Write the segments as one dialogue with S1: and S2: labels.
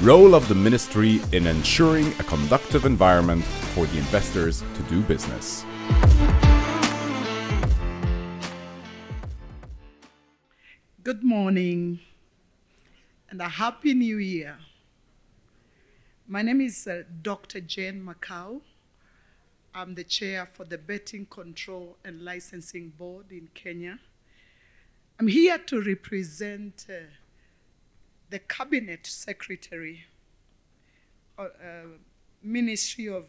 S1: Role of the ministry in ensuring a conducive environment for the investors to do business.
S2: Good morning and a happy new year. My name is Dr. Jane Macau. I'm the chair for the Betting Control and Licensing Board in Kenya. I'm here to represent the Cabinet Secretary, Ministry of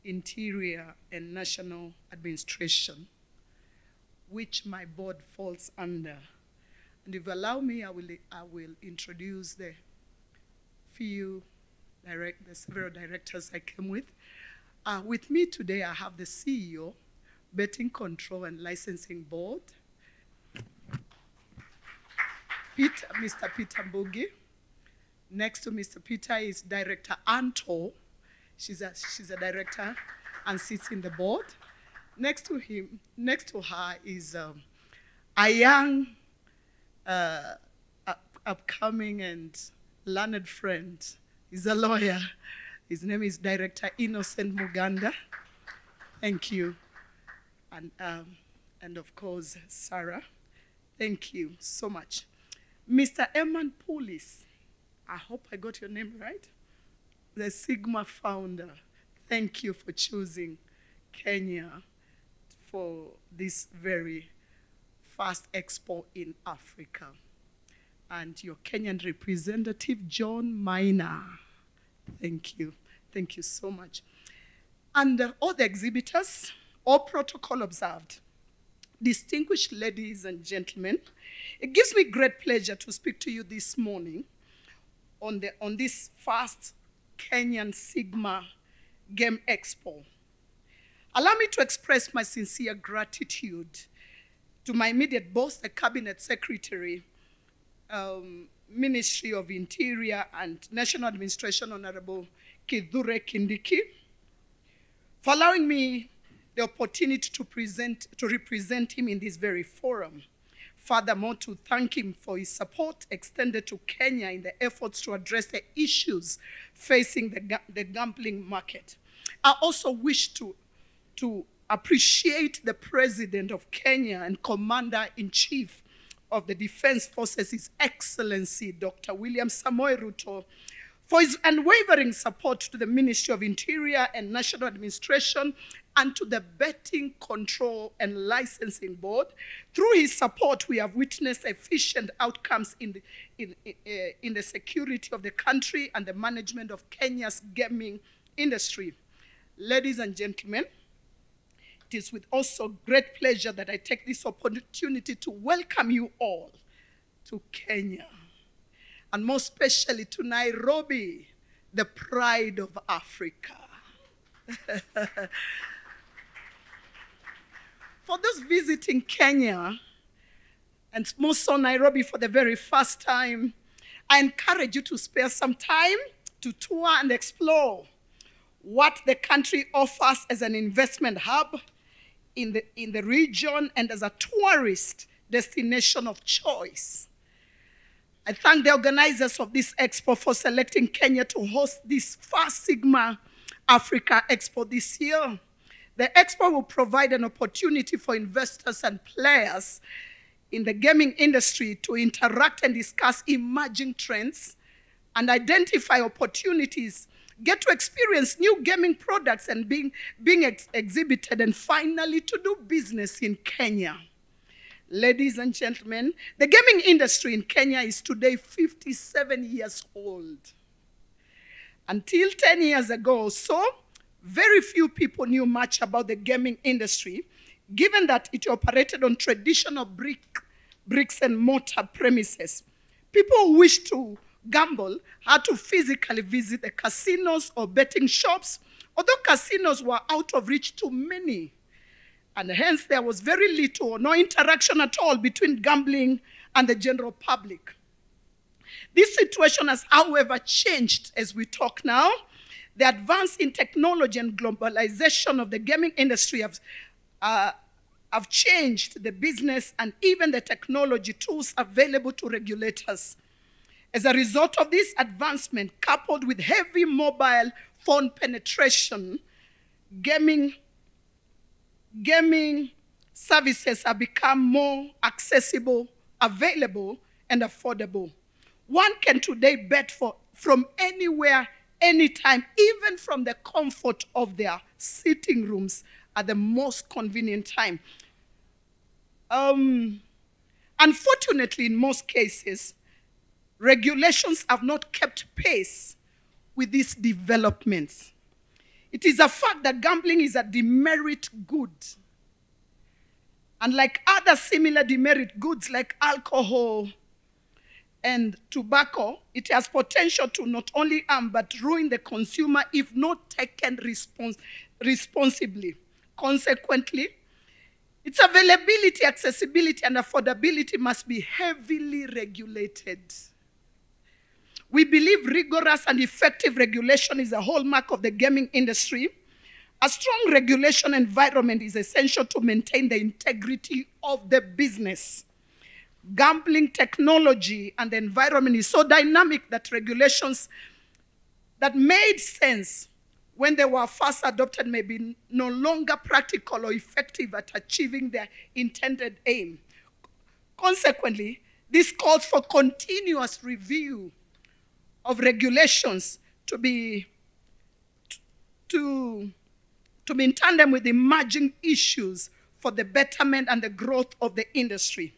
S2: Interior and National Administration, which my board falls under. And if you allow me, I will introduce the several directors I came with. With me today, I have the CEO, Betting Control and Licensing Board, Mr. Peter Mbugi. Next to Mr. Peter is Director Anto. She's a director and sits in the board. Next to her is a young, upcoming and learned friend. He's a lawyer. His name is Director Innocent Muganda. Thank you. And of course, Sarah. Thank you so much. Mr. Eman Poulis, I hope I got your name right. The Sigma founder. Thank you for choosing Kenya for this very first expo in Africa. And your Kenyan representative, John Maina. Thank you. Thank you so much. And all the exhibitors, all protocol observed. Distinguished ladies and gentlemen, it gives me great pleasure to speak to you this morning on this first Kenyan Sigma Game Expo. Allow me to express my sincere gratitude to my immediate boss, the Cabinet Secretary, Ministry of Interior and National Administration, Honorable Kithure Kindiki, for allowing me the opportunity to represent him in this very forum. Furthermore, to thank him for his support extended to Kenya in the efforts to address the issues facing the gambling market. I also wish to appreciate the President of Kenya and Commander-in-Chief of the Defense Forces, His Excellency, Dr. William Samoei Ruto, for his unwavering support to the Ministry of Interior and National Administration and to the Betting Control and Licensing Board. Through his support, we have witnessed efficient outcomes in the security of the country and the management of Kenya's gaming industry. Ladies and gentlemen, it is with also great pleasure that I take this opportunity to welcome you all to Kenya, and more especially to Nairobi, the pride of Africa. For those visiting Kenya, and more so Nairobi for the very first time, I encourage you to spare some time to tour and explore what the country offers as an investment hub in the region and as a tourist destination of choice. I thank the organizers of this expo for selecting Kenya to host this first Sigma Africa Expo this year. The expo will provide an opportunity for investors and players in the gaming industry to interact and discuss emerging trends and identify opportunities, get to experience new gaming products and being exhibited, and finally to do business in Kenya. Ladies and gentlemen, the gaming industry in Kenya is today 57 years old. Until 10 years ago, so very few people knew much about the gaming industry, given that it operated on traditional bricks and mortar premises. People who wished to gamble had to physically visit the casinos or betting shops, although casinos were out of reach to many. And hence there was very little or no interaction at all between gambling and the general public. This situation has, however, changed as we talk now. The advance in technology and globalization of the gaming industry have changed the business and even the technology tools available to regulators. As a result of this advancement, coupled with heavy mobile phone penetration, gaming services have become more accessible, available, and affordable. One can today bet from anywhere, anytime, even from the comfort of their sitting rooms at the most convenient time. Unfortunately, in most cases, regulations have not kept pace with these developments. It is a fact that gambling is a demerit good. And like other similar demerit goods like alcohol and tobacco, it has potential to not only harm but ruin the consumer if not taken responsibly. Consequently, its availability, accessibility, and affordability must be heavily regulated. We believe rigorous and effective regulation is a hallmark of the gaming industry. A strong regulation environment is essential to maintain the integrity of the business. Gambling technology and the environment is so dynamic that regulations that made sense when they were first adopted may be no longer practical or effective at achieving their intended aim. Consequently, this calls for continuous review of regulations to be in tandem with emerging issues for the betterment and the growth of the industry.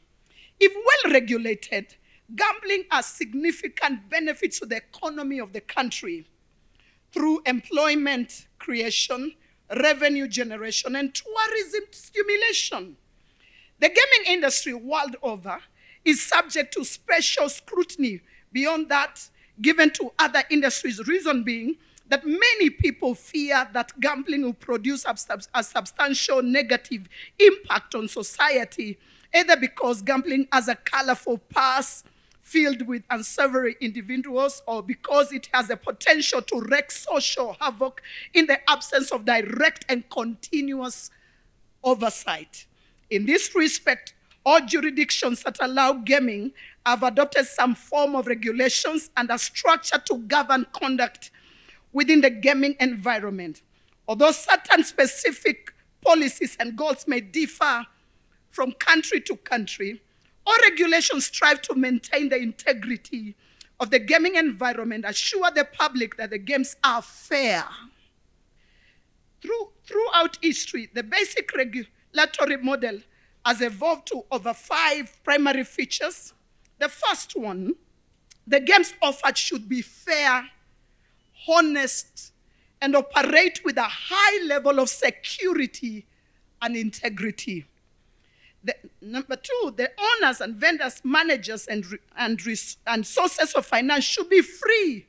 S2: If well regulated, gambling has significant benefits to the economy of the country through employment creation, revenue generation, and tourism stimulation. The gaming industry world over is subject to special scrutiny beyond that given to other industries, reason being that many people fear that gambling will produce a substantial negative impact on society, either because gambling has a colorful past filled with unsavory individuals, or because it has the potential to wreak social havoc in the absence of direct and continuous oversight. In this respect, all jurisdictions that allow gaming have adopted some form of regulations and a structure to govern conduct within the gaming environment. Although certain specific policies and goals may differ from country to country, all regulations strive to maintain the integrity of the gaming environment, assure the public that the games are fair. Throughout history, the basic regulatory model has evolved to over 5 primary features. The first one, the games offered should be fair, honest, and operate with a high level of security and integrity. Number 2, the owners and vendors, managers, and sources of finance should be free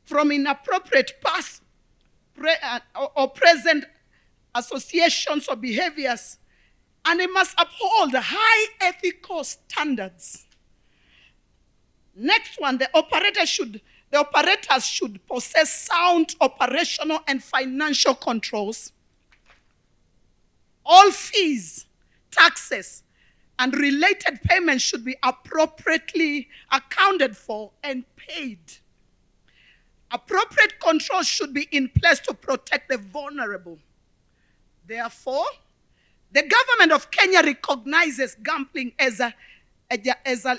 S2: from inappropriate past or present associations or behaviors, and they must uphold high ethical standards. Next one, the operators should possess sound operational and financial controls. All fees, taxes, and related payments should be appropriately accounted for and paid. Appropriate controls should be in place to protect the vulnerable. Therefore, the government of Kenya recognizes gambling as a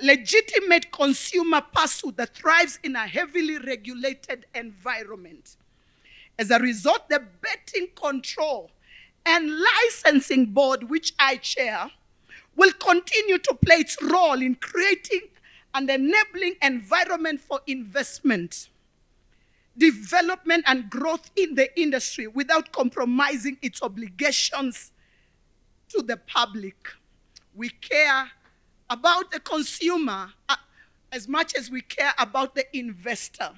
S2: legitimate consumer pursuit that thrives in a heavily regulated environment. As a result, the Betting Control and Licensing Board, which I chair, will continue to play its role in creating an enabling environment for investment, development, and growth in the industry without compromising its obligations to the public. We care about the consumer as much as we care about the investor.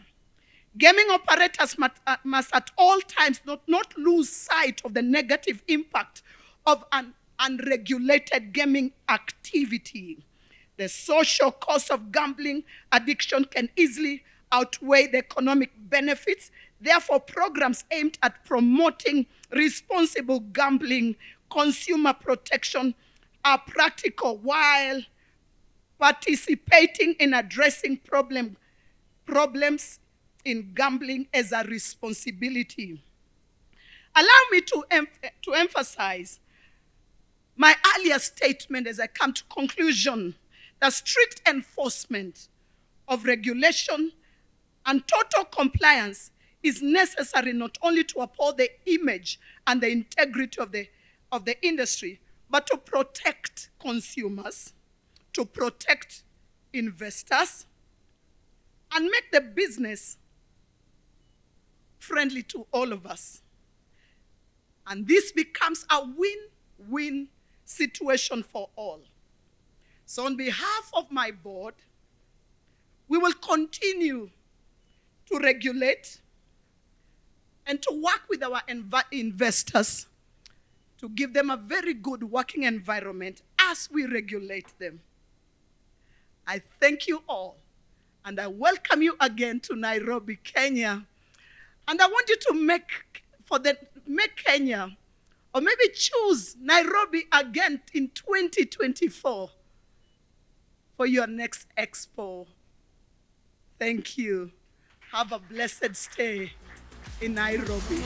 S2: Gaming operators must at all times not lose sight of the negative impact of an unregulated gaming activity. The social cost of gambling addiction can easily outweigh the economic benefits. Therefore, programs aimed at promoting responsible gambling, consumer protection are practical while participating in addressing problems in gambling as a responsibility. Allow me to emphasize my earlier statement as I come to conclusion that strict enforcement of regulation and total compliance is necessary not only to uphold the image and the integrity of the industry, but to protect consumers, to protect investors, and make the business friendly to all of us. And this becomes a win-win situation for all. So on behalf of my board, we will continue to regulate and to work with our investors to give them a very good working environment as we regulate them. I thank you all, and I welcome you again to Nairobi, Kenya. And I want you to make Kenya, or maybe choose Nairobi again in 2024 for your next expo. Thank you. Have a blessed stay in Nairobi.